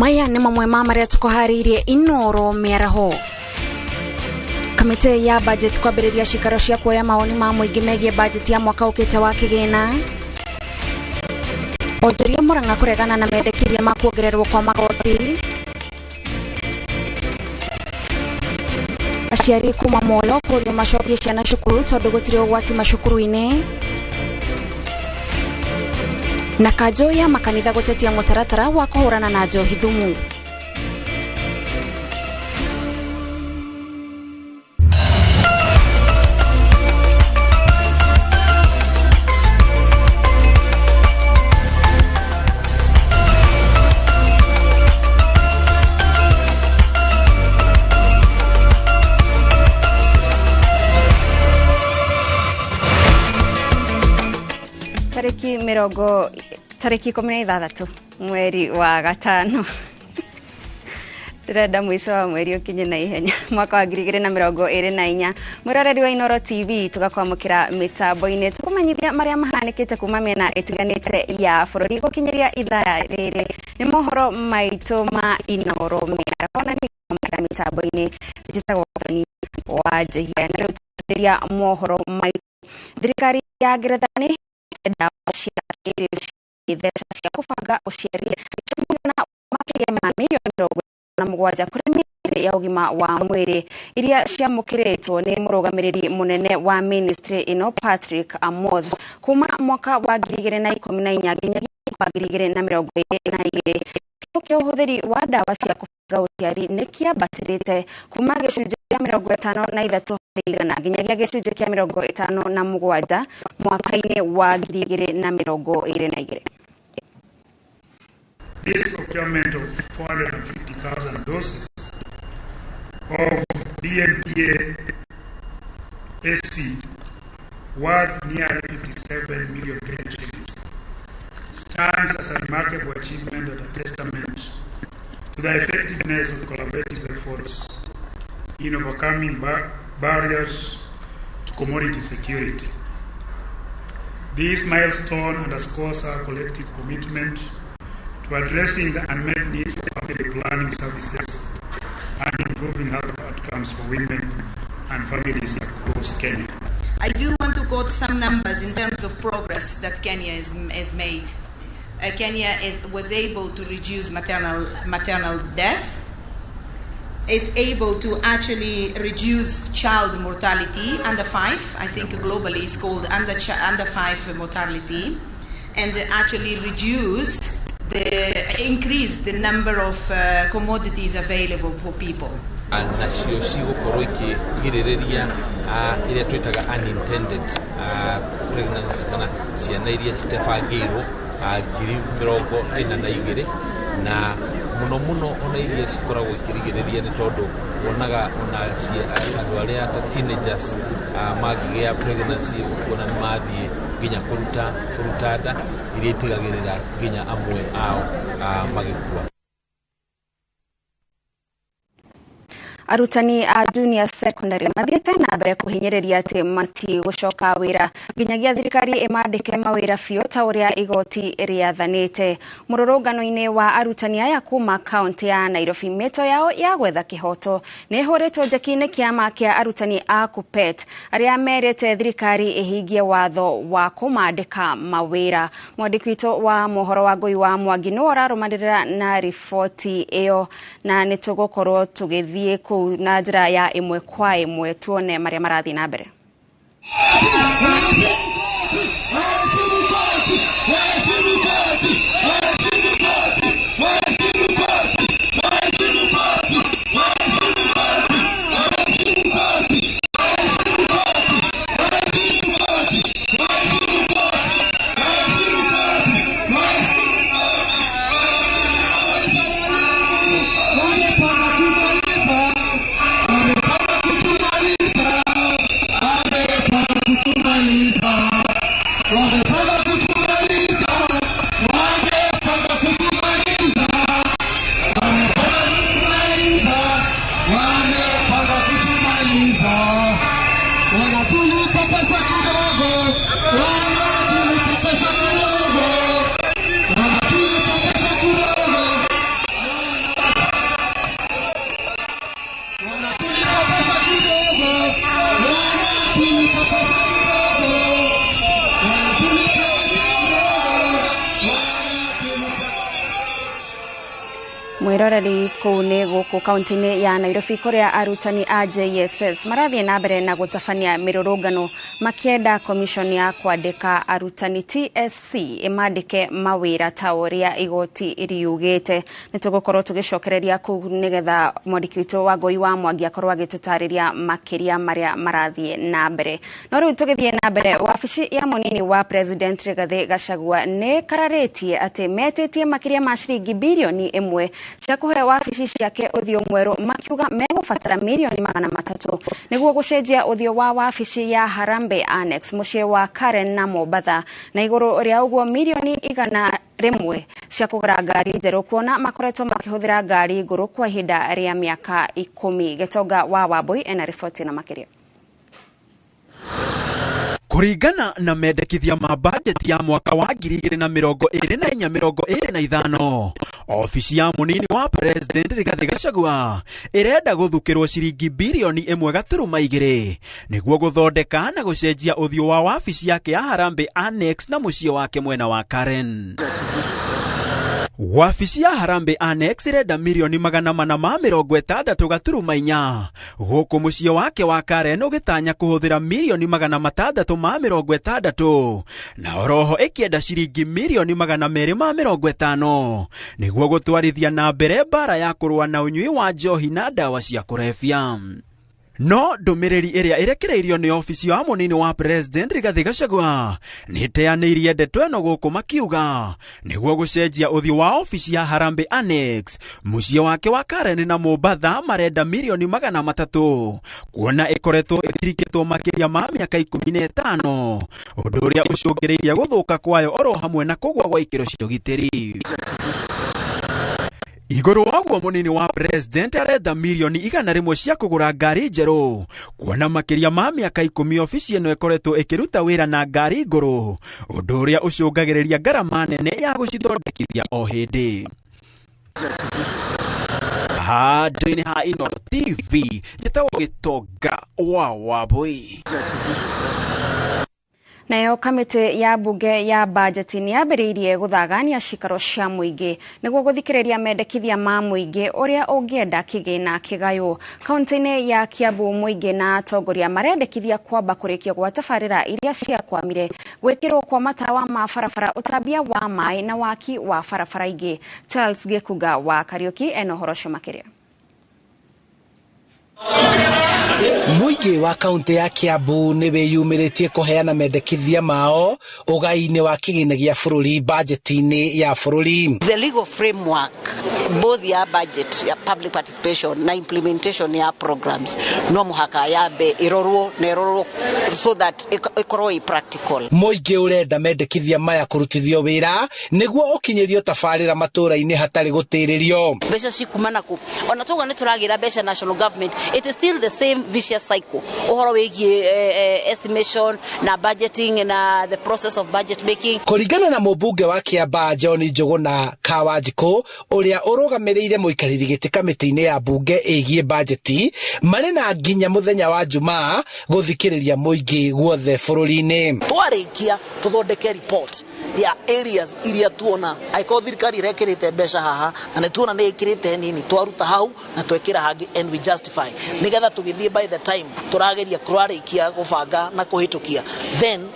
Maya ni mamwe maria tukuharirie inoro miaraho. Kamite ya budget kwambiriria cikaro cia kuoya maoni ma muingi megie budget ya mwaka ukite wa kigina. Onjoria Murang'a kuregana na mendekiria ma kuongererwo kwa magoti. Aciari kuma Molo kurio macokie ciana cukuru tondu gutire ugwati macukuru-ini. Na Kanjo ya makanitha gutetia mutaratara wa kuhurana na njohi thumu. Tariki 16 mweri wa gatano. Turenda mwisho wa mweri ukinye na ihenya mwaka wa 2024. Muroreri wa Inoro TV tugakwamukira mitambo-ini tukumenyithia maria mahanikite kuma miena itiganite ya bururi gukinyiria ithaa riri ni mohoro maitu ma Inoro miaraho na ni mitambo-ini njitagwo ni wa jehia ni rutiria mohoro maitu. Thirikari ya Ngeretha dawa cia thesa cia kubanga uciari na makigema milioni 7 kuri ya ugima wa mwiri iria ciamukiritwo ni murugamiriri munene wa ministry ino Patrick Amoth kuma mwaka wa 2014 nginya 2022. Kyo huthiri wa dawa cia kubanga uciari ni kiambatirite kuma gicunjĩ kĩa 53 nginya gicunjĩ kĩa 57 mwaka-ini wa 2022. This procurement of 450,000 doses of DMPA SC worth nearly 57 million shillings stands as a remarkable achievement and a testament to the effectiveness of collaborative efforts in overcoming barriers to commodity security. This milestone underscores our collective commitment to addressing the unmet need for family planning services and improving health outcomes for women and families across Kenya. I do want to quote some numbers in terms of progress that Kenya has made. Kenya was able to reduce maternal deaths, is able to actually reduce child mortality under 5. I think globally it's called under 5 mortality, and actually increase the number of commodities available for people. Nacio cigũkorwo ikĩgirĩrĩria iria twĩtaga unintended pregnancies kana ciana iria citebangĩirwo 2022 na muno ona iria cikoragwo ikĩrigĩrĩria nĩ tondũ wonaga ona andũ arĩa ta teenagers magĩgĩa pregnancy kuona nĩ mathiĩ nginya kũruta nda iria itigagĩrĩra nginya amwe ao magĩkua. Arutani a junior secondary mathiĩte na mbere kuhinyĩrĩria atĩ mati gucoka wĩra nginyagia thirikari ĩmandĩke mawĩra biũ ta ũrĩa igoti rĩathanĩte. Mũrũrũngano-inĩ wa arutani aya kuma kaunti ya Nairobi mĩto yao ya gwetha kĩhoto nĩ ĩhũrĩtwo njeki-inĩ kĩama kĩa arutani a KUPPET arĩa merĩte thirikari ĩhingie watho wa kũmandĩka mawĩra. Mwandĩki witũ wa mohoro wa Ngũi wa Mwangi nĩ ũrarũmanĩrĩra na riboti ĩyo na nĩ tũgũkorwo tũgĩthiĩ na njĩra ya ĩmwe kwa ĩmwe tuone maria marathi na mbere. Wamepanga kutumaliza Mwiroreri kune guku kaunti-ini ya Nairobi kuria arutani a JSS marathie na mbere na gutabania mirurungano makienda commission ya kwandika arutani TSC imandike mawira ta uria igoti riugite. Nitugukorwo tugicokereria ku nigetha mwandiki witu wa Ngoi wa Mwangi akorwo agitutariria makiria maria marathie na mbere. No riu tugithie na mbere, wabici ya munini wa President Rigathi Gachagua ne kararitie ati metitie makiria ma ciringi bilioni 1 cia kuhe wabici ciake uthio mweru, makiuga megubatara milioni 300 niguo gucenjia uthio wa wabici ya Harambee Annex mucie wa Karen na Mombasa, na iguru ria uguo milioni 100 cia kugura ngari njeru, kuona makoretwo makihuthira ngari nguru kwa ihinda ria miaka 10. Getonga wa Wambui ena riboti na makiria. Kuringana na mendekithia ma budget ya mwaka wa 2024-2025, ofisi ya munini wa President Rigathi Gachagua irenda guthukirwo ciringi bilioni 1.2 niguo guthondeka na gucenjia uthio wa wabici yake ya Harambee Annex na mucie wake mwena wa Karen. Wabici ya Harambee Annex irenda milioni 460 guku mucie wake wa Karen ugitanya kuhuthira milioni 660 na oroho ikienda ciringi milioni 250 niguo gutwarithia na mbere bara ya kurua na unyui wa njohi na dawa cia kurefia. No ndumiriri iria irekereirio ni ofisi ya munini wa President Rigathi Gachagua niteanirie ndeto eno guku makiuga niguo gucenjia uthio wa ofisi ya Harambee Annex mucie wake wa Karen na Mombasa marenda milioni 300 kuona ikoretwo itirikitwo makiria ma miaka 15 undu uria ucungireirie guthuka kwayo oro hamwe na kugwa gwa ikiro cia ugitiri. Iguru waguo munini wa President arenda milioni 100 cia kugura ngari njeru, kuona makiria ma miaka 10 ofisi eno ikoretwo ikiruta wira na ngari nguru, undu uria ucungagiriria ngarama nene ya gucithondekithia o hindi. Handũ-inĩ ha Inooro TV njĩtagwo Getonga wa Wambui. Nayo kamiti ya bunge ya budget ni yambiriirie guthagania cikaro cia muingi niguo guthikiriria mendekithia ma muingi uria ungienda kigina kigayo. Kaunti-ini ya Kiambu muingi na atongoria marendekithia kwamba kurikio gwa tabarira iria ciakwamire, gwikirwo kwa matawa ma barabara, utambia wa mai na waki wa barabara ingi. Charles Gikuga wa Kariuki eno horosho makiria. Muingi wa kaunti ya Kiambu ni wiyumiritie kuheana mendekithia mao ugai-ini wa kigina gia bururi budget-ini ya bururi. The legal framework, both ya budget ya public participation na implementation ya programs no muhaka yabe irorwo so that ikorwo practical. Muingi urenda mendekithia maya kurutithio wira niguo ukinyirio tabarira matura-ini hatari gutiririo. Besha cikumana ku ona tuga ni turagira besha national government, it is still the same vicious cycle. Uhoro wigie estimation na budgeting na the process of budget making. Kuringana na mubunge wa Kiamba John Njuguna Kawanjiko uria urugamiriire muikariri giti kamiti-ini ya bunge igie budget mari na nginya muthenya wa Jumaa guthikiriria muingi guothe bururi-ini. Twarikia tuthondeke report ya areas iria tuona aiko thirikari rekirite mbeca haha na ne tuona ne ikirite nini twaruta hau na twekira hangi and we justify nigetha tugithie by the time turageria kurarikia gubanga na kuhitukia, then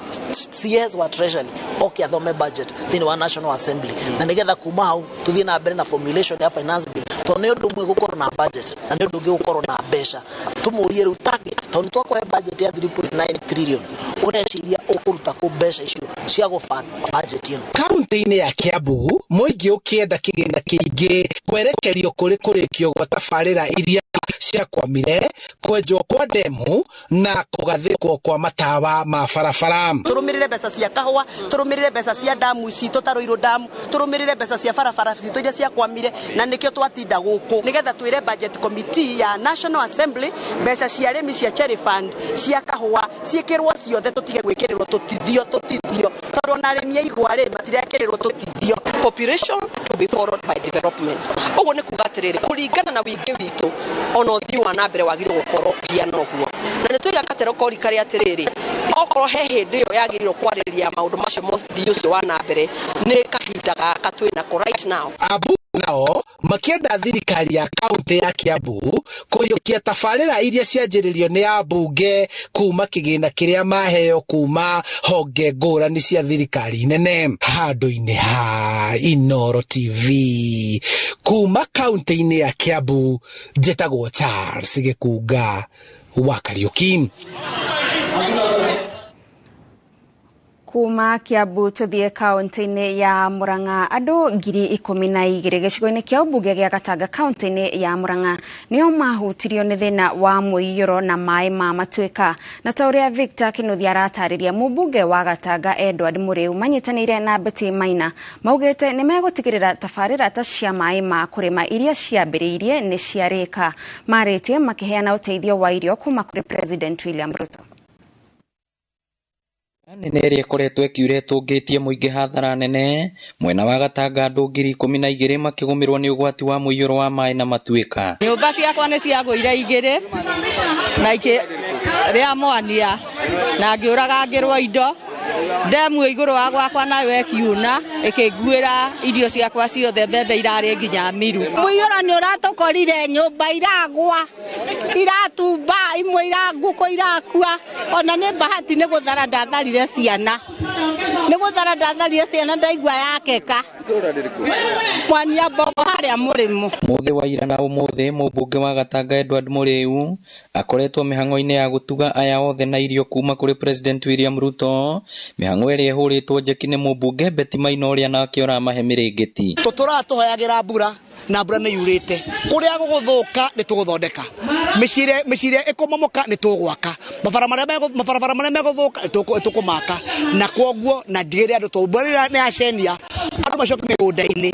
CS wa treasury okay athome budget then wa National Assembly na nigetha kuma hau tuthie na mbere na formulation ya finance bill to ne undu mwe gukorwo na budget na ne undu gukorwo na mbeca tumurie ru target to ni twakwa budget ya 3.9 trillion ureciria ukuruta ku mbeca icio cia gubanga budget ino. Kaunti-ini ya Kiambu muingi ukienda kigina kiingi kwerekerio kuri kurikio gwa tabarira iria ciakwamire, kwenjwo kwa demu na kugathikwo kwa matawa ma barabara. Turumirire mbeca cia kahua, turumirire mbeca cia damu ici tutaruirwo damu, turumirire mbeca cia barabara citu iria ciakwamire, na nikio twatinda guku nigetha twire budget committee ya National Assembly mbeca cia arimi cia cherry fund cia kahua ciikirwo ciothe tutige gwikirirwo tutithio tondu na arimi igwa ri matirekirirwo tutithio. Population to be followed by development. Ogo ni kugatiriri kuringana na wingi witu ono uthii wa nambere wagire gukorwo piano guo na ni tuiga katero kori kari atiriri okorwo he hindi yo yagirirwo kwariria maundu macio muthii ucio wa nambere ni kahinda gaka twina ko right now. Abu nao makienda thirikari ya kaunti ya Kiambu kuyukia tabarĩra iria cianjĩrĩrio nĩ ambunge kuma kĩgĩna kĩrĩa maheo kuma honge ngũrani cia thirikari nene. Handũ-inĩ ha Inooro TV kuma kaunti-inĩ ya Kiambu, njĩtagwo Charles Gĩkunga wa Kariuki. Kuma Kiambu tuthie kaunti-inĩ ya Murang'a, andũ 12,000 gĩcigo-inĩ kĩa ũmbunge gĩa Gatanga kaunti-inĩ ya Murang'a nĩo mahutirio nĩ thĩna wa mũiyũro na maĩ ma matuĩka. Na ta ũrĩa Victor Kĩnuthia aratarĩria, mũmbunge wa Gatanga Edward Mũrĩu manyitanĩire na Betty Maina maugĩte nĩ megũtigĩrĩra tabarĩra ta cia maĩ ma kũrĩma iria ciambĩrĩirie nĩ ciarĩka. Marĩtie makĩheana ũteithio wa irio kuma kũrĩ President William Ruto. Nene ĩrĩa ĩkoretwo ĩkiura ĩtũngĩtie mũingĩ hathara nene mwena wa Gatanga, andũ 12,000 makĩgũmĩrwo nĩ ũgwati wa mũiyũro wa maĩ na matuĩka. Nyũmba ciakwa nĩ ciagũire 2 na rĩa mwania na ngĩũraga ngĩrwo indo ndemu igũrũ wa gwakwa nayo ĩkiuna ĩkĩnguĩra irio ciakwa ciothe, mbembe irarĩ nginya miru. Mũiyũro nĩ ũratũkorire, nyũmba iragwa, iratumba, imwe irangũkũ irakua, ona nĩ bahati nĩ gũthara ndatharire ciana, ndaigua yakeka mwania mbogo harĩa mũrĩmo. Mũthĩ wa ira na ũmũthĩ mũmbunge wa Gatanga Edward Mũrĩu akoretwo mĩhang'o-inĩ ya gũtuga aya othe na irio kuma kũrĩ President William Ruto, mĩhang'o ĩrĩa ĩhũrĩtwo njeki nĩ mũmbunge Betty Maina ũrĩa nake ũramahe mĩrĩngĩti. Tũratũhoyagĩra mbura na mbura nĩ yurĩte, kũrĩa gũgũthũka nĩ tũgũthondeka, mĩcire ĩkũmomoka nĩ tũgwaka, mabarabara marĩa megũthũka nĩ tũkũmaka, na kwoguo na ndigĩrĩre andũ tũmbũrĩra nĩ acenia andũ macoke mĩgũnda-inĩ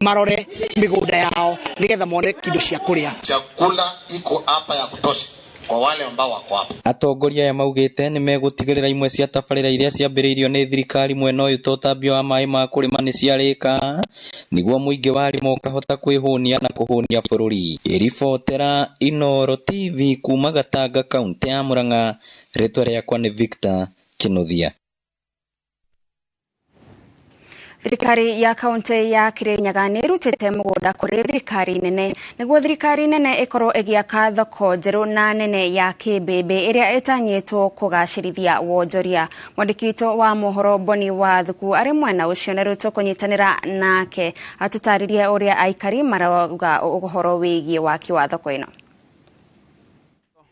marore mĩgũnda yao nĩgetha mone kĩndũ cia kũrĩa. Chakula iko hapa ya kutosha kwa wale ambao wako hapa. Atongoria aya maugĩte nĩ megũtigĩrĩra imwe cia tabarĩra iria ciambĩrĩirio nĩ thirikari mwena ũyũ ta ũtambia wa maĩ ma kũrĩma nĩ ciarĩka, nĩguo mũingĩ warimo ũkahota kwĩhũnia na kũhũnia bũrũri. Iribotera Inooro TV kuma Gatanga kaunti ya Murang'a, rĩtwa rĩakwa nĩ Victor Kĩnuthia. Thirikari ya kaunti ya Kirinyaga nĩ ĩrutĩte mũgũnda kũrĩ thirikari nene nĩguo thirikari nene ĩkorwo ĩgĩaka thoko njerũ na nene ya kĩmbĩmbĩ ĩrĩa ĩtanyĩtwo kũgacĩrithia wonjoria. Mwandĩki witũ wa mohoro Boni wa Thuku arĩ mwena ũcio nĩ rĩtwo kũnyitanĩra nake atũtarĩrie ũrĩa aikari marauga ũhoro wĩgiĩ waki wa thoko ĩno.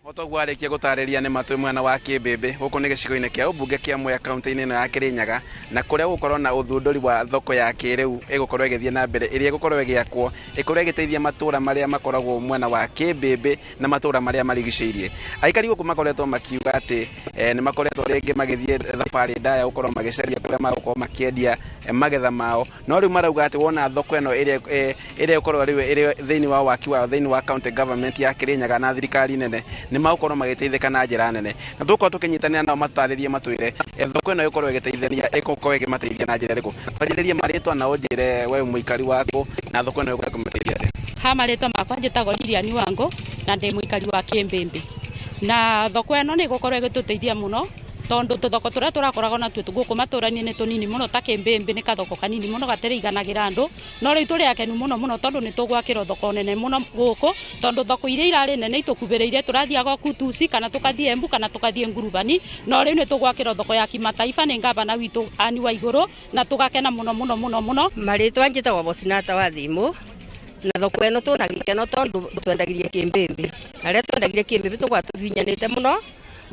Otoguo arĩkia gũtarĩria nĩ matũ mwena wa kĩmbĩmbĩ gũkũ nĩ gĩcigo-inĩ kĩa ũmbunge kĩa Mwea kaunti-inĩ ĩno ya Kirinyaga, na kũrĩa gũkorwo na ũthundũri wa thoko ya kĩrĩu ĩgũkorwo ĩgĩthiĩ na mbere, ĩrĩa ĩgũkorwo ĩgĩakwo ĩkorwo ĩgĩteithia matũra marĩa makoragwo mwena wa kĩmbĩmbĩ na matũra marĩa marigicĩirie. Aikari gũkũ makoretwo makiuga atĩ nĩ makoretwo rĩngĩ magĩthiĩ thabarĩ ndaya gũkorwo magĩcaria kũrĩa magũkorwo makĩendia magetha mao, no rĩu marauga atĩ wona thoko ĩno ĩrĩa ĩkorwo ĩrĩ thĩinĩ wa waki wa thĩinĩ wa county government ya Kirinyaga na thirikari nene nĩ magũkorwo magĩteithĩka na njĩra nene, na tũkorwo tũkĩnyitanĩra nao matarĩrie matwĩre thoko ĩno ĩkorwo ĩgĩmateithia na njĩra ĩrĩkũ. Wanjĩrĩrie marĩtwa na ũnjĩre we mũikari wako na thoko ĩno ĩkorwo ĩkũmateithia atĩa. Ha marĩtwa makwa njĩtagwo Lilian Wango na ndĩ mũikari wa Kĩmbĩmbĩ, na thoko ĩno nĩ ĩgũkorwo ĩgĩtũteithia mũno tondu tuthoko turia turakoragwo natuo gũkũ matũra-inĩ nĩ tũnini mũno, ta Kĩmbĩmbĩ nĩ kathoko kanini mũno gaterĩiganagĩra andũ, no rĩu tũrĩ akenu mũno tondu nĩ tũgwakĩrwo thoko nene mũno gũkũ, tondu thoko iria irarĩ nene itũkuhĩrĩirie tũrathiaga Kutusi kana tũkathiĩ Embu kana tũkathiĩ Ngurubani, no rĩu nĩ tũgwakĩrwo thoko ya kimataifa nĩ ngavana witũ Anne Waigũrũ na tũgakena mũno. Marĩtwa njĩtagwo Bocinata wa Thimũ, na thoko ĩno tũna gĩkeno tondu twendagirie Kĩmbĩmbĩ, arĩa twendagirie Kĩmbĩmbĩ tũgwatũhinyanĩte mũno,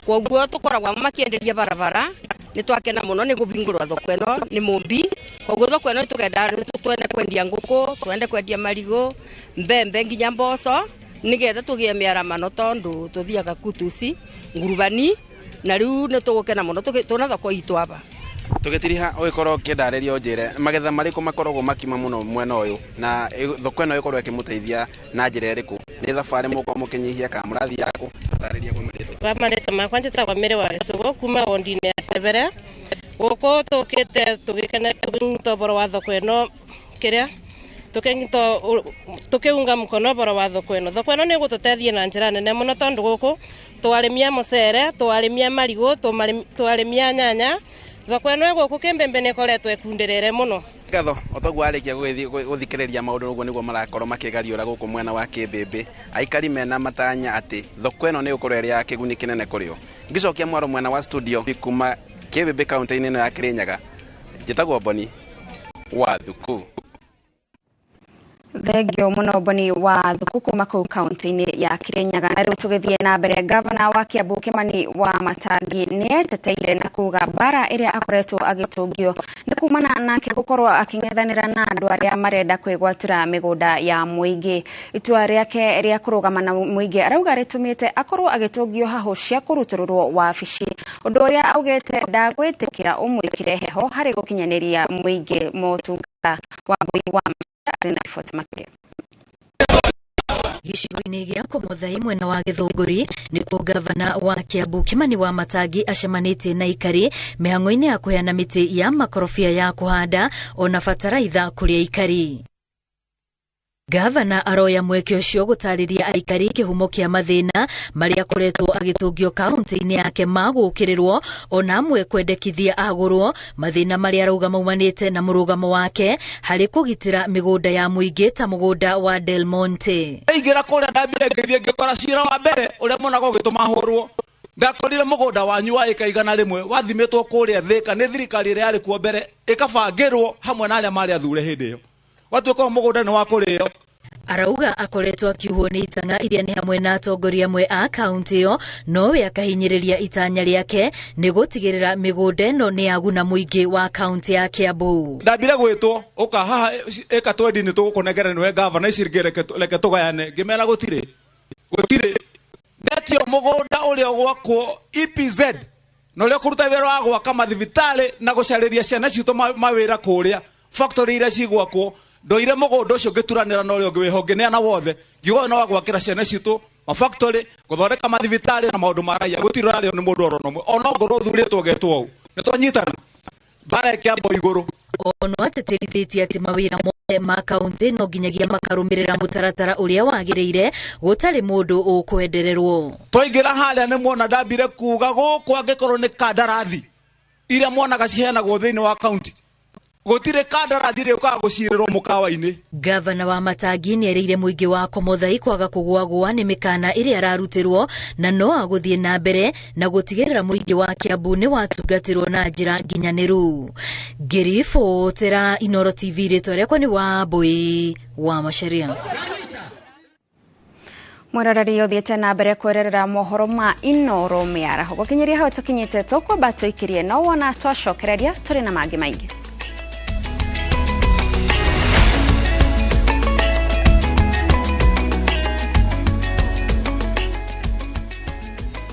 kwoguo tukoragwo makĩenderia barabara nĩ twakena mũno nĩ gũbingũrwa thoko ĩno nĩ mũmbi, kwoguo thoko ĩno twende kwendia ngũkũ, twende kwendia marigũ, mbembe nginya mboco, nĩgetha tũgĩe mĩaramano tondu tũthiaga Kutusi, Ngurubani, na rĩu nĩ tũgũkena mũno tũna thoko itũ aba. Tũgĩtiriha ũgĩkorwo ũkĩndarĩria ũnjĩre magetha marĩkũ makoragwo makima mũno mwena ũyũ, na thoko ĩno ĩkorwo ĩkĩmũteithia na njĩra ĩrĩkũ? Nĩ thabarĩ mũkorwo mũkĩnyihia kana mũrathiĩ yako? Tarĩria kwa marĩtwa. Marĩtwa makwa njĩtagwo Mĩrĩ wa Gĩcũgũ kuma wondi-inĩ ya Tebere, gũkũ tũkĩte tũgĩkena toboro wa thoko ĩno kĩrĩa tukiunga mkono bora wa thoko ino ni gututethia na njira nene muno tondu guku twarimia mucere twarimia marigo twarimia nyanya thoko ino guku Kimbembe ni koretwo ekundirire muno Gatho otogu arikia guthikiriria maundu uguo niguo marakorwo makigariura guku mwena wa Kimbembe aikari mena matanya ati thoko ino ni ukorwo iri ya kiguni kinene kurio ngicokia mwaro mwena wa studio kuma Kimbembe county-ini ino ya Kirinyaga njitagwo Boni wa Thuku. Thegio muno Boni wa Thuku kuma kuu kaunti-ini ya Kirinyaga. Na riu tugithie na mbere, gavana wa Kiambu Kimani wa Matangi ni eteteire na kuga bara iria akoretwo agitungio ni kumana nake gukorwo aking'ethanira na andu aria marenda kwigwatira migunda ya muingi. Itua riake ria kurugama na muingi arauga ritumite akorwo agitungio haho cia kurutururwo wabici, undu uria augete ndagwitikira umwikire heho hari gukinyaniria muingi motungata wa muingi wa Gicigo-ini gia Komuthai mwena wa Githunguri nikuo gavana wa Kiambu Kimani wa Matangi acemanitie na ikari mihang'o-ini ya kuheana miti ya makorobia ya kuhanda ona bataraitha kuri ikari. Gavana aroya mweke ucio gutariria aikari kihumo kia mathina maria akoretwo agitungio kaunti-ini yake magukirirwo ona amwe kwendekithia agurwo mathina maria arauga maumanite na murugamo wake hari kugitira migunda ya muingi ta mugunda wa Del Monte. Ingira kuria ndambire ngithie ngikora cira wa mbere uria monaga ugituma hurwo ndakorire mugunda wanyu wa eka igana rimwe wathimitwo kuria Thika ni thirikari ria yari kuo mbere ikabangirwo hamwe na aria mari athure hindi iyo watuko mugunda ni wa kurio. Arauga akoretwo akiuhwo ni itanga iria ni hamwe na atongoria amwe a kaunti iyo nowe akahinyiriria itanya riake ni gutigirira migunda ino ni aguna muingi wa kaunti ya Kiambu. Ndambire gwitwo uka haha eka 20 ni tugukunegera niwe gavana icirigire leke tugayane ngimera gutire netio mugunda uria gwakwo EPZ no ria kuruta wira wa gwaka mathibitari na gucariria ciana citu mawira kuria factory iria cigwakwo ndoire mugunda ucio ngituranira na uria ngwihongeneana wothe ngiuga no gwakira ciana citu mafactory guthondeka mathibitari na maundu maraia gutirora rio ni mundu oronomwe ona ngoro thuritwo getwo au nitwanyitana bara ya Kiambu iguru ono ateterithitie ati mawira mothe ma kaunti no nginyagia makarumirira mutaratara uria wagiriire gutari mundu ukwendererwo. Twaingira haria ni mwona ndambire kuga guku angikorwo ni kandarathi iria mwonaga ciheanagwo thiini wa kaunti gutire kandarathi ri ukaga gucirirwo mukawa-ini. Gavana wa Matangi ni erire muingi wa Komuthai kwaga kugwagwa ni mikana iria ararutirwo na no aguthie na mbere na gutigirira muingi wa Kiambu ni watungatirwo na njira nginyaniru. Ngiribotera Inoro TV ritwa riakwa ni Wambui wa Macharia. Mwararari uthiete na mbere kwererera mohoro ma Inoro miaraho gukinyiria hau tukinyite tukwamba tuikirie no wona twacokereria turi na mangi maingi.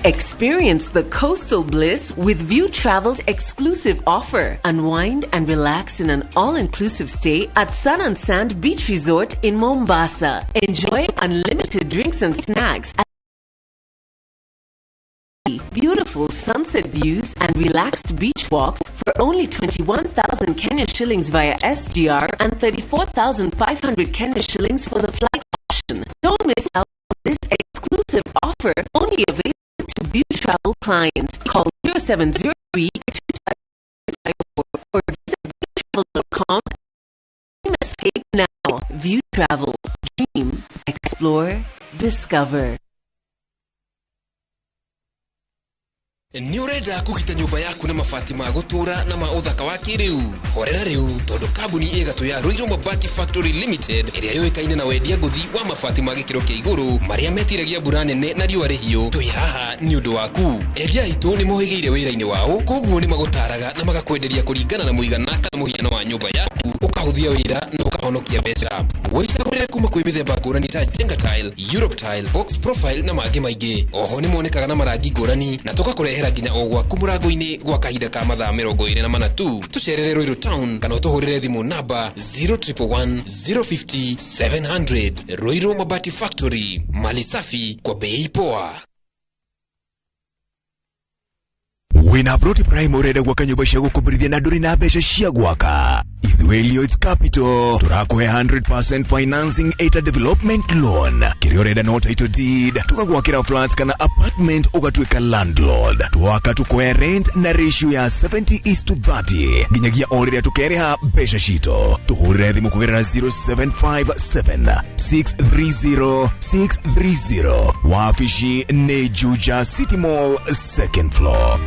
Experience the coastal bliss with View Travel's exclusive offer. Unwind and relax in an all-inclusive stay at Sun and Sand Beach Resort in Mombasa. Enjoy unlimited drinks and snacks at beautiful sunset views and relaxed beach walks for only 21,000 Kenya shillings via SGR and 34,500 Kenya shillings for the flight option. Don't miss out on this exclusive offer, only available to View Travel clients. Call 0703 or visit viewtravel.com. Escape now. View Travel. Dream. Explore. Discover. Ni urenda kugita nyumba yaku na mabati ma gutura na ma uthaka wa kiriu horera riu tondu kambuni igatu ya Ruiru Mabati Factory Limited iria yoikaine na wendia nguthi wa mabati ma gikiro kia iguru maria metiragia mbura nene na riua rihiu twi haha ni undu waku endia itu ni mohigeire wira-ini wao koguo ni magutaraga na magakwenderia kuringana na muigana kana muhiano wa nyumba yaku ukahuthia wira na ukahonokia mbeca wicagurire kuma kwi mithemba ngurani ta Jenga Tile, Europe Tile, Box Profile na mangi maingi. Oho ni monekaga na marangi ngurani na tugakurehera nginya o gwaku murango-ini gwa kahinda ka mathaa 24 tu. Tucerere Ruiru Town kana utuhurire thimu namba 0111 050 700. Ruiru Mabati Factory, mali safi kwa bei poa. Wina Broti Prime urede gwaka nyumba cia gukumbirithia na nduri na mbeca cia gwaka Lloyds Capital turakuhe 100% financing at a development loan. Kirioreda no title deed tukakwakira flats kana apartment ugatwika landlord. Tuwaka tukoe rent na ratio ya 70:30. Ginyagia already tukereha besha shito. Tuhurire thimu kugerera 0757 630 630. Wafishi ne Juja City Mall 2nd floor.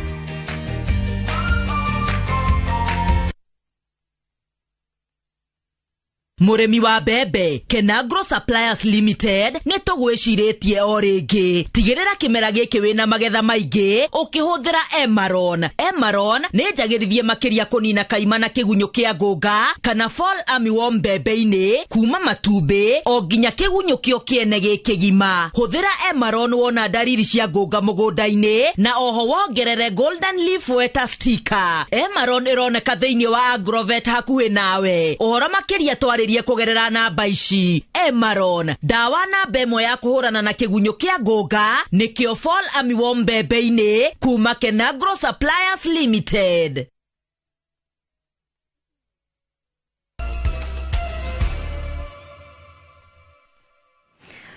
Muremi wa bebe Kenagro Suppliers Limited nitugwiciretie o ringi tigirira kimera giki wina magetha maingi ukihuthira Emaron. Emaron ni njagirithie makiria kunina kaima na kigunyo kia ngũnga kana fall armyworm mbembe-ini kuma matumbi o nginya kigunyo kio kiene gikigima. Huthira Emaron wona dariri cia ngũnga mugunda-ini na oho wongerere golden leaf weta sticker. Emaron ironeka thiini wa Agrovet hakuhi nawe. Uhoro makiria twari kugerera namba ici. Emaron dawa namba ĩmwe ya kuhurana na kigunyo kia ngũnga nikio fall armyworm mbembe-ini kuma Kenagro Suppliers Limited.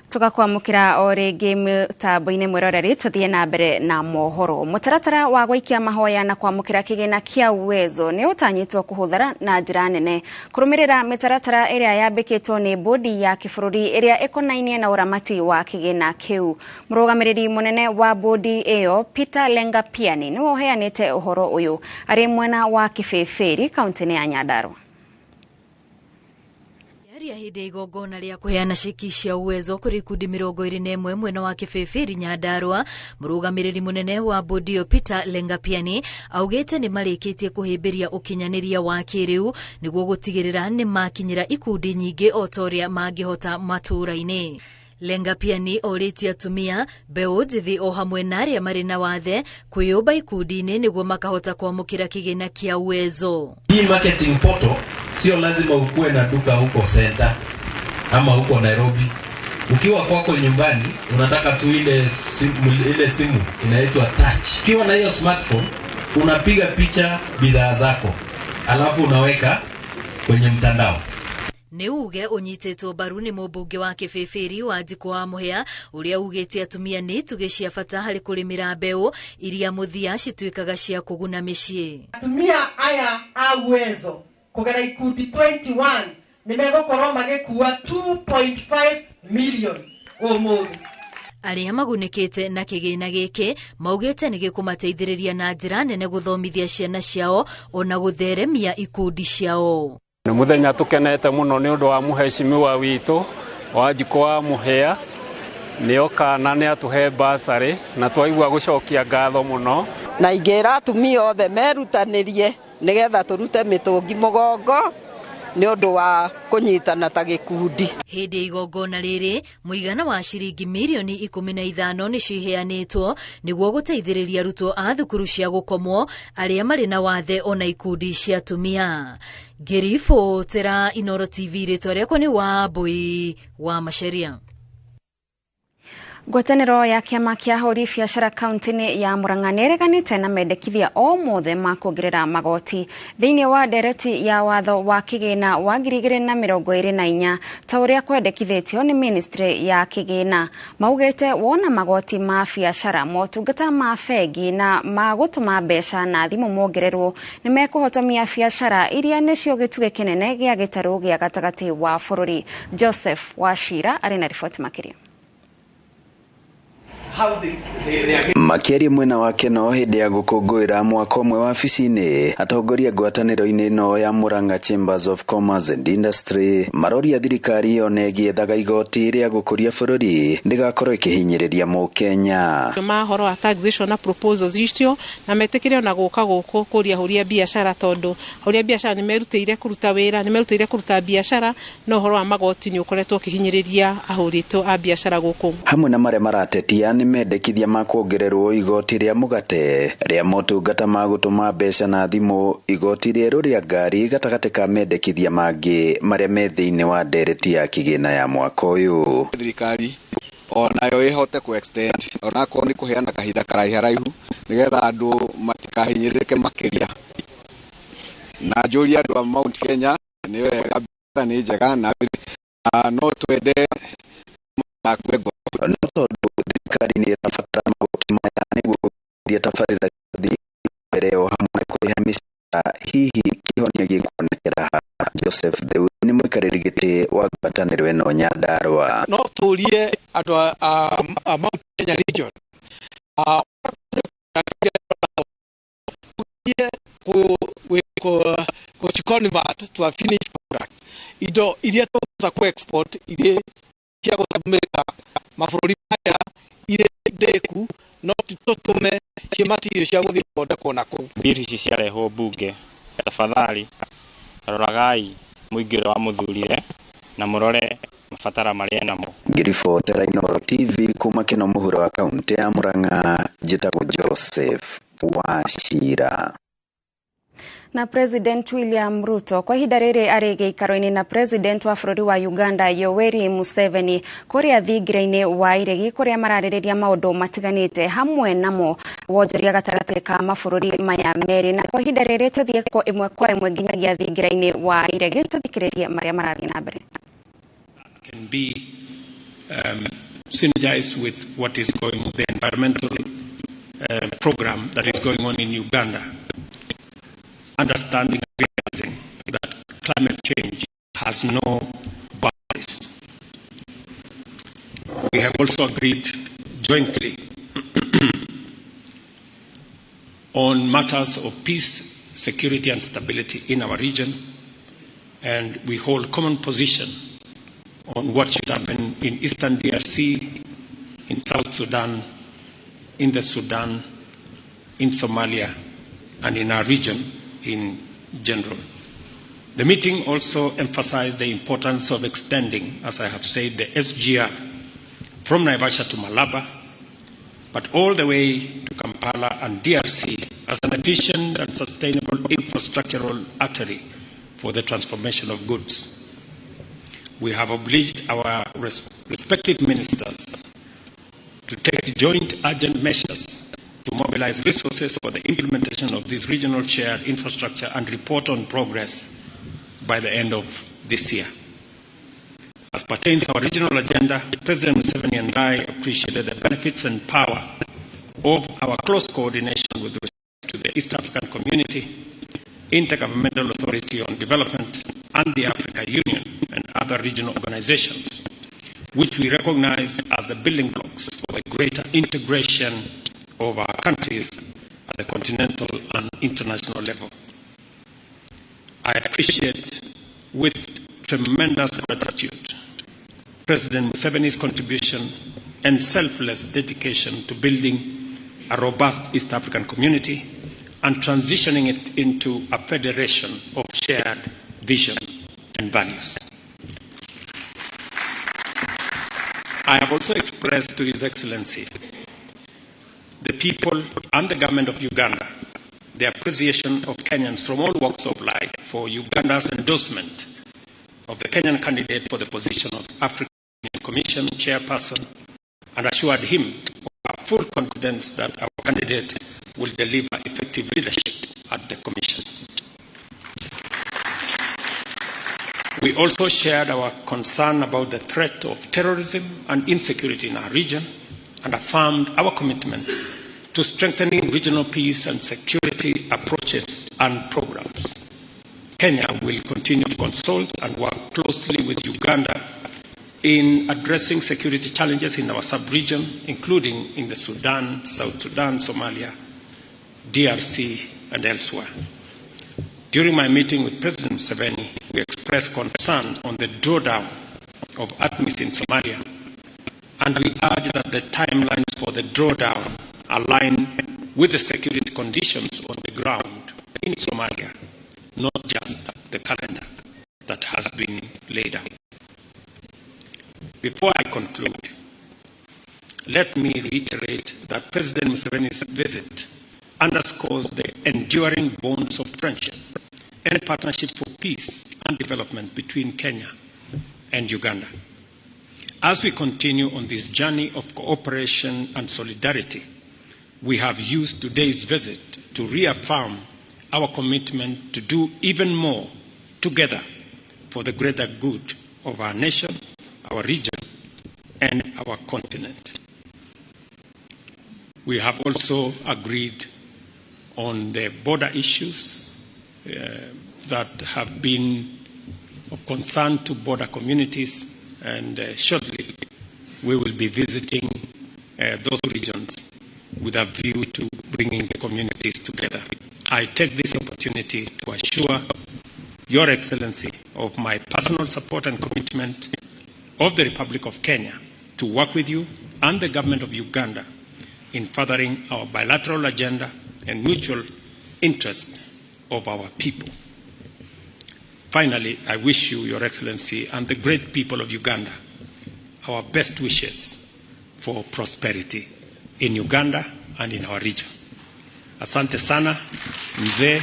tugakwamukira o ringi mitambo-ini mwiroreri tuthie na mbere na mohoro. Mutaratara wa gwikia mahoya na kwamukira kigina kia Uwezo ni utanyitwo kuhuthara na njira nene kurumirira mitaratara iria yambikitwo ni bodi ya kibururi iria ikonainie na uramati wa kigina kiu. Murugamiriri munene wa bodi iyo Peter Lengapiani ni woheanite uhoro uyu ari mwena wa Kibeberi kaunti-ini ya Nyandarua. Ya hinde igongona ria kuheana ceki cia Uwezo kuri ikundi 21 mwena wa Kibeberi Nyandarua. Murugamiriri munene wa bodi yo Peter Lengapiani augite ni marikitie kuhimbiria ukinyaniria wa kiriu niguo gutigirira ni makinyira ikundi nyingi otoria mangihota matura-ini. Lengapiani oriti atumia mbeu njithi o hamwe na aria mari na wathe kwiyumba ikundi-ini niguo makahota kwamukira kigina kia Uwezo. Hii marketing portal sio lazima ukue na duka huko center ama huko Nairobi. Ukiwa kwako nyumbani unataka tu ile simu inaitwa touch. Ukiwa na hiyo smartphone unapiga picha bidhaa zako alafu unaweka kwenye mtandao. Ni uge unyitetwo baru ni mubunge wa Kibeberi wa Njiko wa Muhia uria ugite atumia ni tugicia fata hari kurimira mbeu iria muthia citwikaga cia kuguna micii. Atumia aya a Uwezo kugera ikundi 21 nimegokorwo magikuwa 2.5 million umuthi. Aria magunikite na kigina giki maugite ni gikumateithiriria na njira nene guthomithia ciana ciao ona gutheremia ikundi ciao. Ni muthenya tukenete muno ni undu wa muheshimiwa witu wa Njiko wa Muhia ni okana ni atuhe basari na twaigua gucokia ngatho muno na ingira atumia othe merutanirie nigetha turute mitungi mugongo ni undu wa kunyitana ta gikundi. Hindi igongona riri muigana wa ciringi milioni 15 ni ciheanitwo niguo guteithiriria arutwo a thukuru cia gukomwo aria mari na wathe ona ikundi cia atumia. Gerifo tera Inoro TV ritwa riakwa ni Wambui wa Macharia. Ngwatanĩro ya kiama kia ahũri biacara kaunti-ini ya Murang'a nĩĩreganĩte na mendekithia o mothe ma kuongerera magoti thĩinĩ wa ndereti ya watho wa kĩgĩna wa 2024 ta ũrĩa kwendekithĩtio nĩ ministry ya kĩgĩna. Maugĩte wona magoti ma biacara, motungata ma bengi na ma gũtũma mbeca na thimũ mongererwo nĩ mekũhotomia biacara iria nĩcio gĩtugĩ kĩnene gĩa gĩtarũ gĩa gatagatĩ wa bũrũri. Joseph Wachira arĩ na riboti makĩria. Makiari mwena wake no hindi ya gukungũira mwaka umwe wabici-ini, atongoria ngwatanĩro-inĩ no ya Murang'a Chambers of Commerce and Industry maroria thirikari yonegie thaga igoti rĩa gũkũria bũrũri ndigakorwo ikihinyĩrĩria mũkenya. Mahoro wa taxation na proposals icio na metĩkĩre na gũka gũkũ kũria huria biashara tondu huria biashara ni merutĩire kũruta wĩra, ni merutĩire kũruta biashara no horo wa magoti ni ũkoretwo ũkihinyĩrĩria ahũritwo a biashara gũkũ. Hamwe na marĩa maratetia ni mendekithia ma kuongererwo igoti rĩa mugate rĩa motungata ma gũtũma mbeca na thimũ, igoti rĩerũ rĩa ngari gatagatĩ ka mendekithia mangĩ marĩa me thĩinĩ wa ndereti ya kĩgĩna ya mwaka ũyũ. Thirikari onayo ihote ku extend onakorwo ni kuheana kahinda karaihu nigetha andu matikahinyĩrĩke makĩria na njũria andũ a Mount Kenya nĩ wega nĩ njega na no twende makwego no tondũ thirikari nĩ ĩrabatara magoti maya nĩguo gũthiĩ tabarĩra mbere o hamwe kũrĩha mĩcara hihi kĩhonia gĩkuonekera Joseph Theu nĩ mũikarĩri gĩtĩ wa ngwatanĩro ĩno Nyandarua. No tũrie andũ a Mount Kenya region convert to a finished product indo iria tũkũhota ku export iria cia gũtũmĩka mabũrũri maya iria ndeku no tũtũme cia material cia gũthiĩ gũthondekwo nakũu. Mbiri ici ciarehwo mbunge, tafadhali roragai mũingĩ wa mũthurire na mũrore mabatara marĩa namo. Ngiribotera Inooro TV kuma kĩno mũhuro wa kaunti ya Murang'a, njĩtagwo Joseph Wachira. Na President William Ruto kwa ihinda rĩrĩ arĩ gĩikaro-inĩ na President wa bũrũri wa Uganda Yoweri Museveni kũrĩa thingira-inĩ wa iregi kũrĩa mararĩrĩria maũndũ matiganĩte hamwe namo wonjoria gatagatĩ ka mabũrũri maya merĩ. Na kwa ihinda rĩrĩ tũthiĩ ĩmwe kwa ĩmwe nginyagia thingira-inĩ wa iregi tũthikĩrĩrie marĩa marathiĩ na mbere. Can be synergized with what is going on, the environmental program that is going on in Uganda. Understanding and realizing that climate change has no boundaries. We have also agreed jointly on matters of peace, security and stability in our region, and we hold common position on what should happen in Eastern DRC, in South Sudan, in the Sudan, in Somalia, and in our region in general. The meeting also emphasized the importance of extending, as I have said, the SGR from Naivasha to Malaba, but all the way to Kampala and DRC as an efficient and sustainable infrastructural artery for the transformation of goods. We have obliged our respective ministers to take joint urgent measures to mobilize resources for the implementation of this regional shared infrastructure and report on progress by the end of this year. As pertains to our regional agenda, President Museveni and I appreciated the benefits and power of our close coordination with respect to the East African Community, Intergovernmental Authority on Development, and the Africa Union and other regional organizations, which we recognize as the building blocks for the greater integration of our countries at the continental and international level. I appreciate with tremendous gratitude President Museveni's contribution and selfless dedication to building a robust East African community and transitioning it into a federation of shared vision and values. I have also expressed to His Excellency the people and the government of Uganda the appreciation of Kenyans from all walks of life for Uganda's endorsement of the Kenyan candidate for the position of African Union Commission chairperson, and assured him of our full confidence that our candidate will deliver effective leadership at the Commission. We also shared our concern about the threat of terrorism and insecurity in our region and affirmed our commitment to strengthening regional peace and security approaches and programs. Kenya will continue to consult and work closely with Uganda in addressing security challenges in our sub-region, including in the Sudan, South Sudan, Somalia, DRC, and elsewhere. During my meeting with President Museveni, we expressed concern on the drawdown of ATMIS in Somalia, and we urged that the timelines for the drawdown align with the security conditions on the ground in Somalia, not just the calendar that has been laid out. Before I conclude, let me reiterate that President Museveni's visit underscores the enduring bonds of friendship and partnership for peace and development between Kenya and Uganda. As we continue on this journey of cooperation and solidarity, we have used today's visit to reaffirm our commitment to do even more together for the greater good of our nation, our region, and our continent. We have also agreed on the border issues that have been of concern to border communities, and shortly we will be visiting those regions with a view to bringing the communities together. I take this opportunity to assure Your Excellency of my personal support and commitment of the Republic of Kenya to work with you and the government of Uganda in furthering our bilateral agenda and mutual interest of our people. Finally, I wish you, Your Excellency, and the great people of Uganda, our best wishes for prosperity in Uganda and in our region. Asante sana, mzee,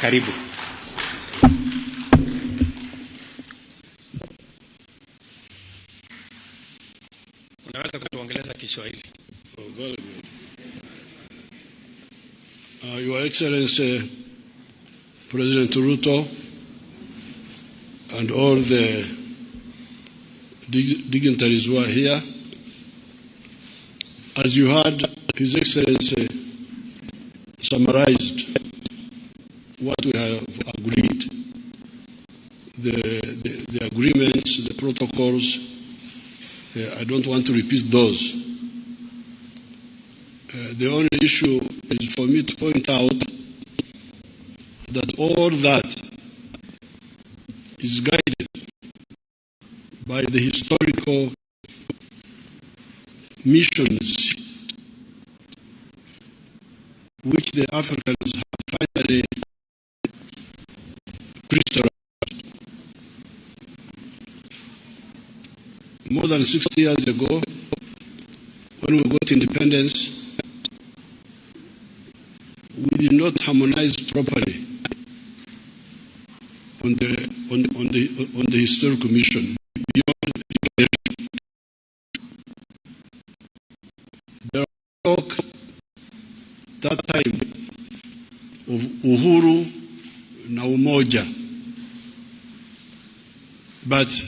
karibu. Unaweza kutuongeleza Kiswahili? Oh, very good. Your Excellency, President Ruto, and all the dignitaries who are here, as you heard, His Excellency summarized what we have agreed, the agreements, the protocols. I don't want to repeat those. The only issue is for me to point out that all that is guided by the historical missions which the Africans have finally crystallized. More than 60 years ago, when we got independence, we did not harmonize properly on the historical mission beyond education. There was talk that time of uhuru na umoja, but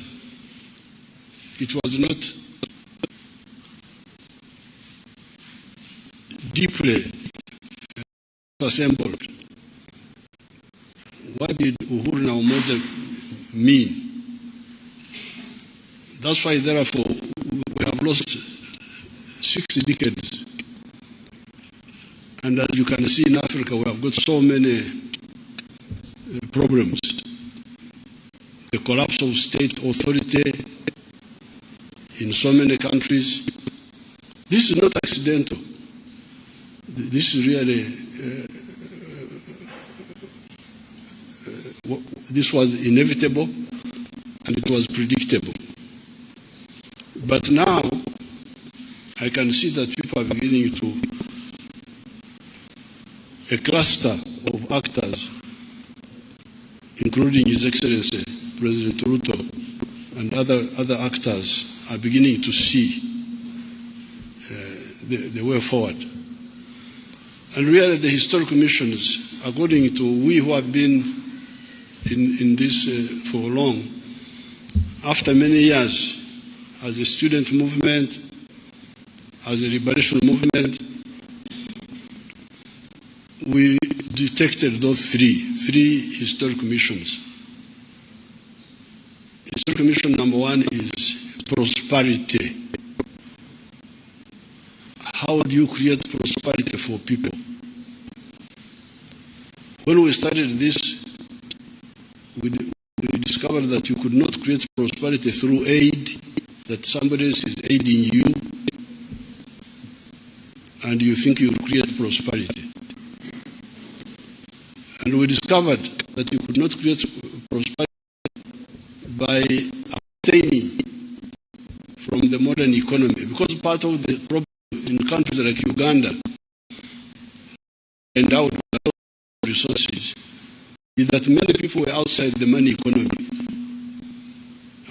it was not deeply assembled. What did uhuru na umoja mean? That's why, therefore, we have lost 6 decades. And as you can see in Africa, we have got so many problems. The collapse of state authority in so many countries. This is not accidental. This is really, this was inevitable and it was predictable. But now, I can see that people are beginning to, a cluster of actors, including His Excellency, President Ruto, and other actors, are beginning to see the way forward. And really the historical missions, according to we who have been in this for long, after many years, as a student movement, as a liberation movement, we detected those three historical missions. Historical mission number 1 is prosperity. How do you create prosperity for people? When we started this, we discovered that you could not create prosperity through aid, that somebody else is aiding you, and you think you will create prosperity. And we discovered that you could not create prosperity by obtaining from the modern economy, because part of the problem in countries like Uganda and out resources is that many people were outside the money economy.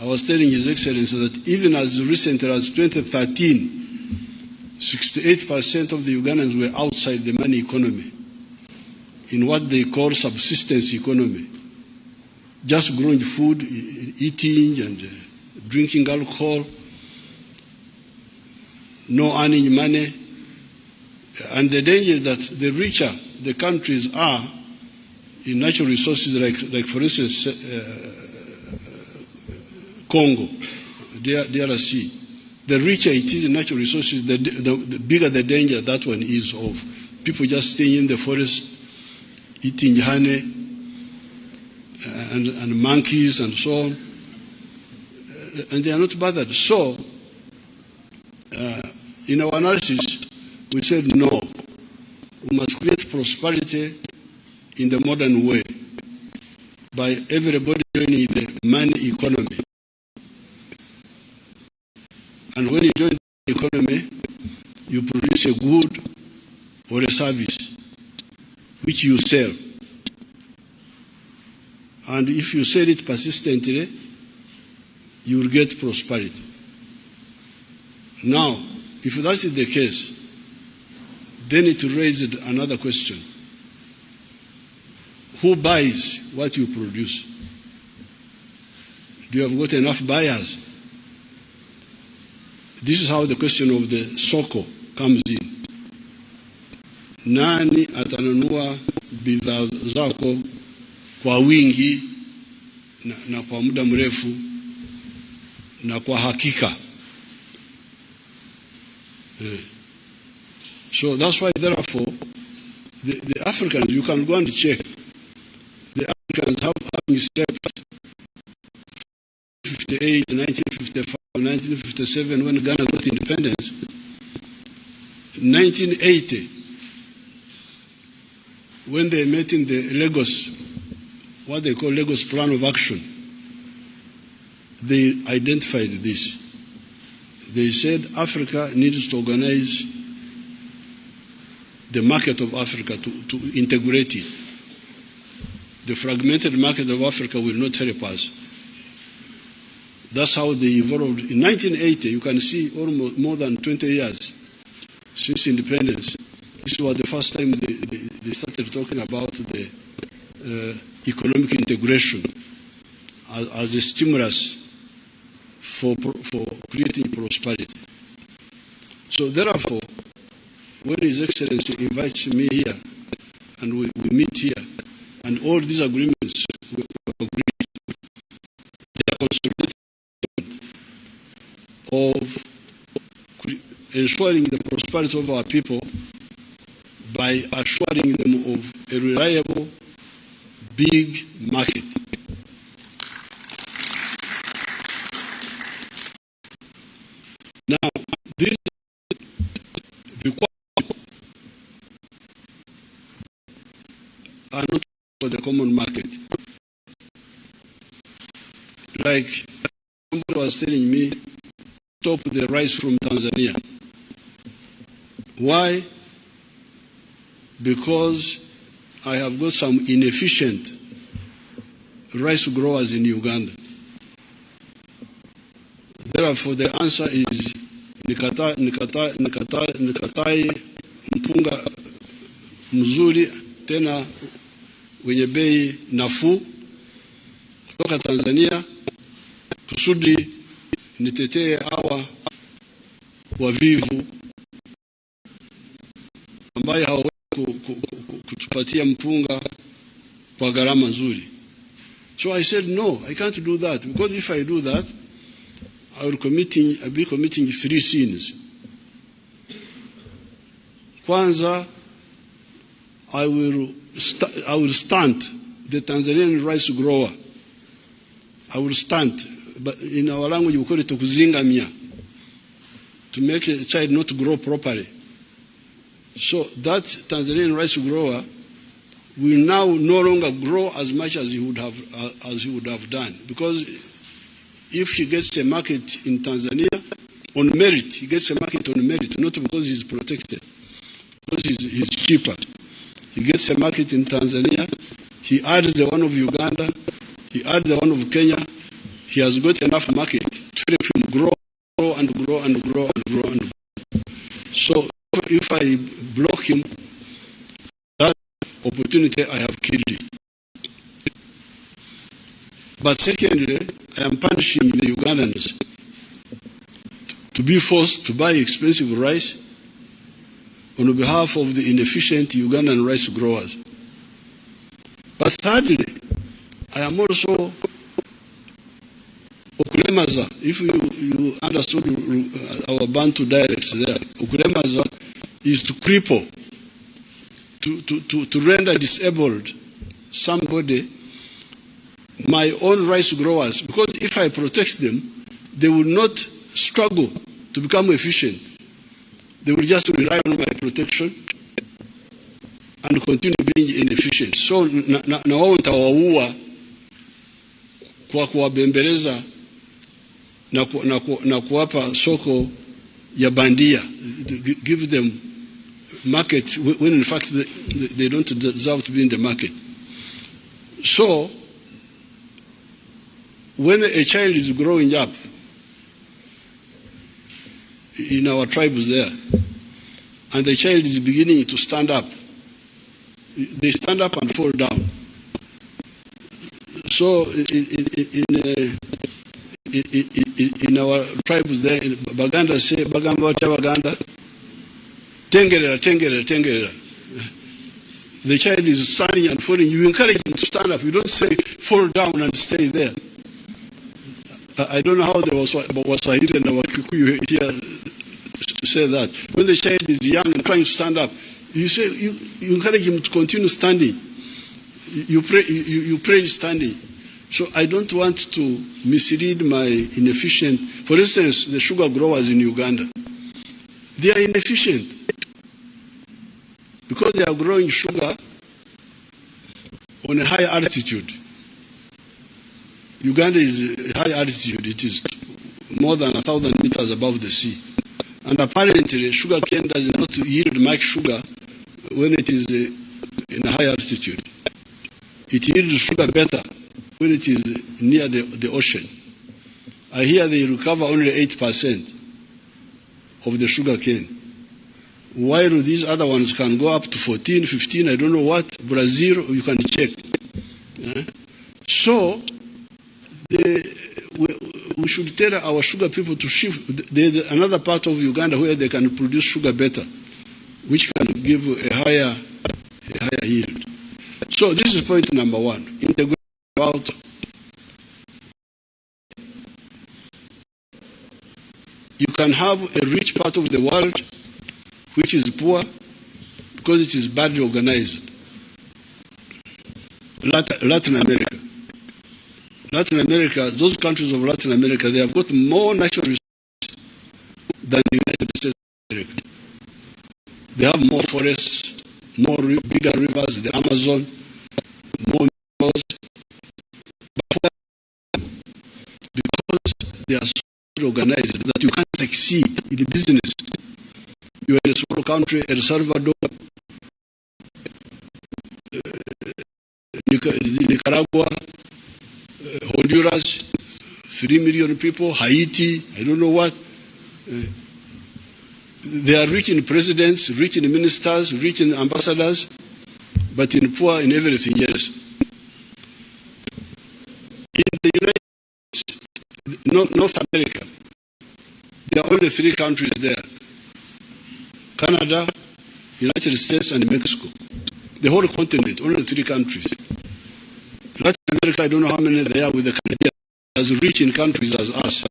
I was telling His Excellency that even as recently as 2013, 68% of the Ugandans were outside the money economy. in what they call subsistence economy, just growing food, eating and drinking alcohol, no earning money. And the danger that the richer the countries are in natural resources, like for instance, Congo, DRC, the richer it is in natural resources, the bigger the danger that one is of people just staying in the forest, eating honey and monkeys and so on, and they are not bothered. So, in our analysis, we said no, we must create prosperity in the modern way by everybody joining the money economy. And when you join the economy, you produce a good or a service which you sell. And if you sell it persistently, you will get prosperity. Now, if that is the case, then it raised another question. Who buys what you produce? Do you have got enough buyers? This is how the question of the soko comes in. Nani atanunua bidhaa zako kwa wingi na kwa muda mrefu na kwa hakika? So that's why, therefore, the Africans, you can go and check, the Africans having stepped 1958, 1955, 1957, when Ghana got independence, 1980, when they met in the Lagos, what they call Lagos Plan of Action, they identified this. They said Africa needs to organize the market of Africa to integrate it. The fragmented market of Africa will not help us. That's how they evolved. In 1980, you can see almost more than 20 years since independence. This was the first time they started talking about the economic integration as a stimulus for creating prosperity. So therefore, when His Excellency invites me here, and we meet here, and all these agreements we agree, they are consolidated of ensuring the prosperity of our people by assuring them of a reliable, big market. Now, this are not for the common market. Like somebody was telling me, stop the rice from Tanzania. Why? Because I have got some inefficient rice growers in Uganda. Therefore, the answer is nikatai mpunga mzuri tena wenye bei nafuu kutoka Tanzania kusudi nitetee hawa wavivu ambaye hawawezi kutupatia mpunga kwa gharama nzuri. So I said, no, I can't do that, because if I do that, I'll be committing 3 sins. Kwanza, I will stunt the Tanzanian rice grower. I will stunt, but in our language we call it kuzingamia, to make a child not grow properly. So that Tanzanian rice grower will now no longer grow as much as he would have done, because if he gets a market in Tanzania on merit, he gets a market on merit, not because he's protected, because he's cheaper. He gets a market in Tanzania, he adds the one of Uganda, he adds the one of Kenya, he has got enough market to help him grow and grow and grow and grow and grow. So if I block him, that opportunity, I have killed it. But secondly, I am punishing the Ugandans to be forced to buy expensive rice on behalf of the inefficient Ugandan rice growers. But thirdly, I am also Okulemaza. If you understood our Bantu dialects there, Okulemaza is to cripple, to render disabled somebody, my own rice growers, because if I protect them, they will not struggle to become efficient. They will just rely on my protection and continue being inefficient. So na wao nitawaua kwa kuwabembeleza na kuwapa soko ya bandia, give them market when in fact they don't deserve to be in the market. So when a child is growing up in our tribes there, and the child is beginning to stand up, they stand up and fall down. So in our tribes there, in Baganda say, Bagamba Baganda, tengerera, tengerera, tengerera. The child is standing and falling. You encourage him to stand up. You don't say fall down and stay there. I don't know how there was Waswahili and our Kikuyu here say that. When the child is young and trying to stand up, you say you encourage him to continue standing. You pray standing. So I don't want to mislead my inefficient. For instance, the sugar growers in Uganda, they are inefficient because they are growing sugar on a high altitude. Uganda is high altitude. It is more than 1,000 meters above the sea. And apparently, sugar cane does not yield much sugar when it is in a high altitude. It yields sugar better when it is near the ocean. I hear they recover only 8% of the sugar cane, while these other ones can go up to 14, 15, I don't know what. Brazil, you can check. So, we should tell our sugar people to shift. There's another part of Uganda where they can produce sugar better, which can give a higher yield. So this is point number one. Integrate about you can have a rich part of the world which is poor because it is badly organized. Latin America. Latin America, those countries of Latin America, they have got more natural resources than the United States of America. They have more forests, bigger rivers, the Amazon, more minerals. Because they are so organized that you can't succeed in the business. You are in a small country, El Salvador, Nicaragua, Honduras, 3 million people, Haiti, I don't know what. They are rich in presidents, rich in ministers, rich in ambassadors, but in poor in everything else. In the United States, North America, there are only 3 countries there: Canada, United States, and Mexico. The whole continent, only 3 countries. Latin America, I don't know how many there are with the Caribbean, as rich in countries as us.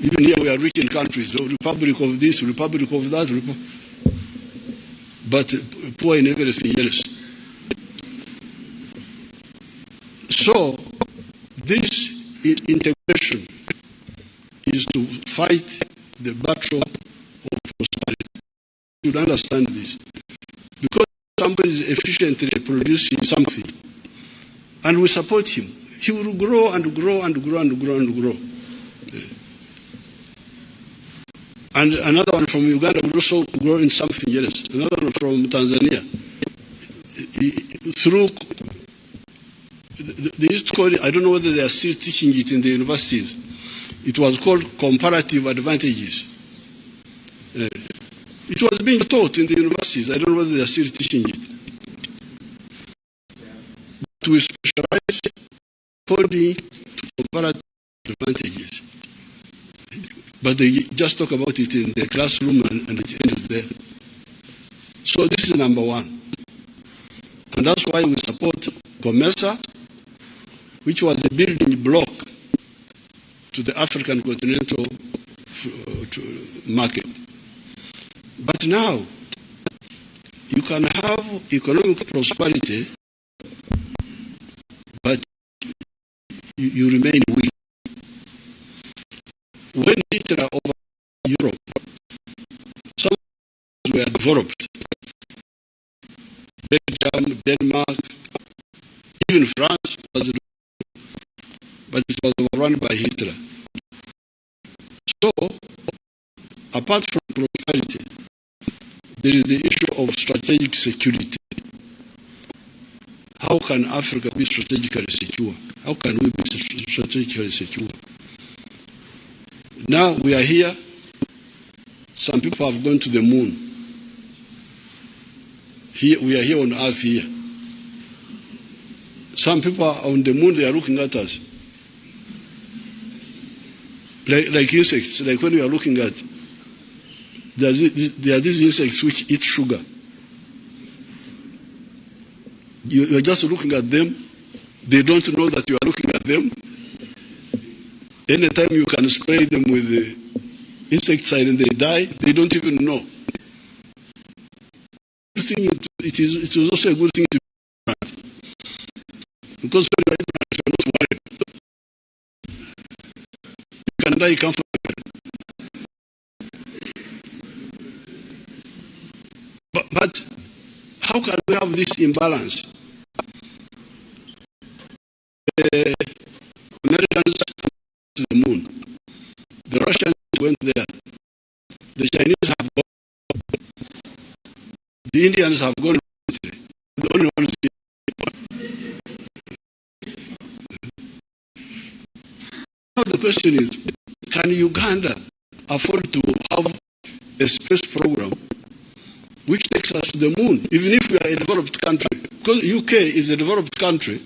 Even here we are rich in countries, the Republic of this, Republic of that, but poor in everything else. So, this integration is to fight the battle of prosperity. You should understand this. Because somebody is efficiently producing something, and we support him, he will grow and grow and grow and grow and grow. And another one from Uganda will also grow in something else. Another one from Tanzania. Through, they used to call it, I don't know whether they are still teaching it in the universities. It was called comparative advantages. It was being taught in the universities. I don't know whether they are still teaching it. we specialize according to comparative advantages. But they just talk about it in the classroom and it ends there. So this is number one. And that's why we support COMESA, which was a building block to the African continental market. But now, you can have economic prosperity, but you remain weak. When Hitler over Europe, some were developed. Belgium, Denmark, even France was, but it was overrun by Hitler. So, apart from prosperity, there is the issue of strategic security. How can Africa be strategically secure? How can we be strategically secure? Now we are here. Some people have gone to the moon. Here, we are here on Earth here. Some people are on the moon, they are looking at us. Like insects, like when we are looking at, there are these insects which eat sugar. You are just looking at them. They don't know that you are looking at them. Anytime you can spray them with the insecticide and they die, they don't even know. It is also a good thing to be ignorant. Because when you are ignorant, you are not worried. You can die comfortably. But how can we have this imbalance? The Americans went to the moon. The Russians went there. The Chinese have gone. The Indians have gone. The only ones. Now the question is, can Uganda afford to have a space program which takes us to the moon, even if we are a developed country? Because UK is a developed country,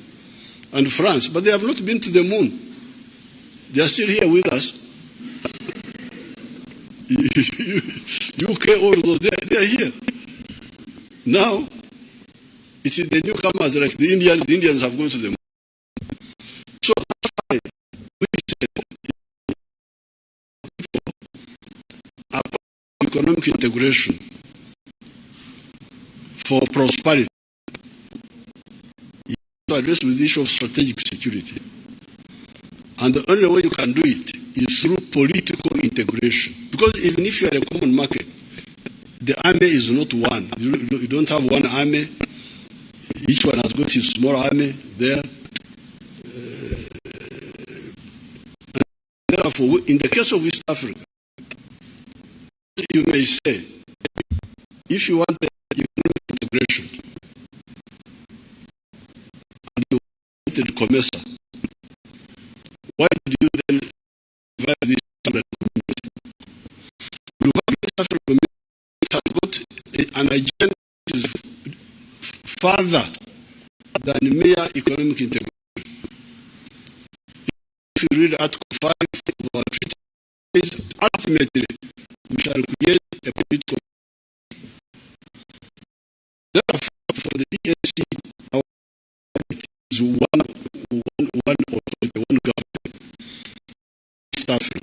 and France, but they have not been to the moon. They are still here with us. UK, all those, they are here. Now, it is the newcomers, like the Indians have gone to the moon. So that's why we say about economic integration for prosperity, you have to address with the issue of strategic security. And the only way you can do it is through political integration. Because even if you are a common market, the army is not one. You don't have one army. Each one has got his small army there. And therefore, in the case of East Africa, you may say, if you want the economic integration, and you wanted COMESA, why did you then divide this African community? You have this African community has got an agenda which is further than mere economic integration. If you read Article 5 of our treaty, ultimately we shall create a political. Therefore, for the EAC, our is one authority, one government, East Africa.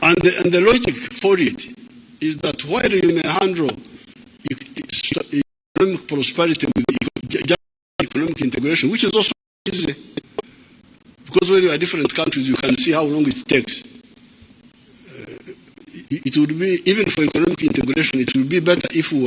And the logic for it is that while you may handle economic prosperity with economic integration, which is also easy, because when you are different countries, you can see how long it takes. It would be, even for economic integration, it would be better if we were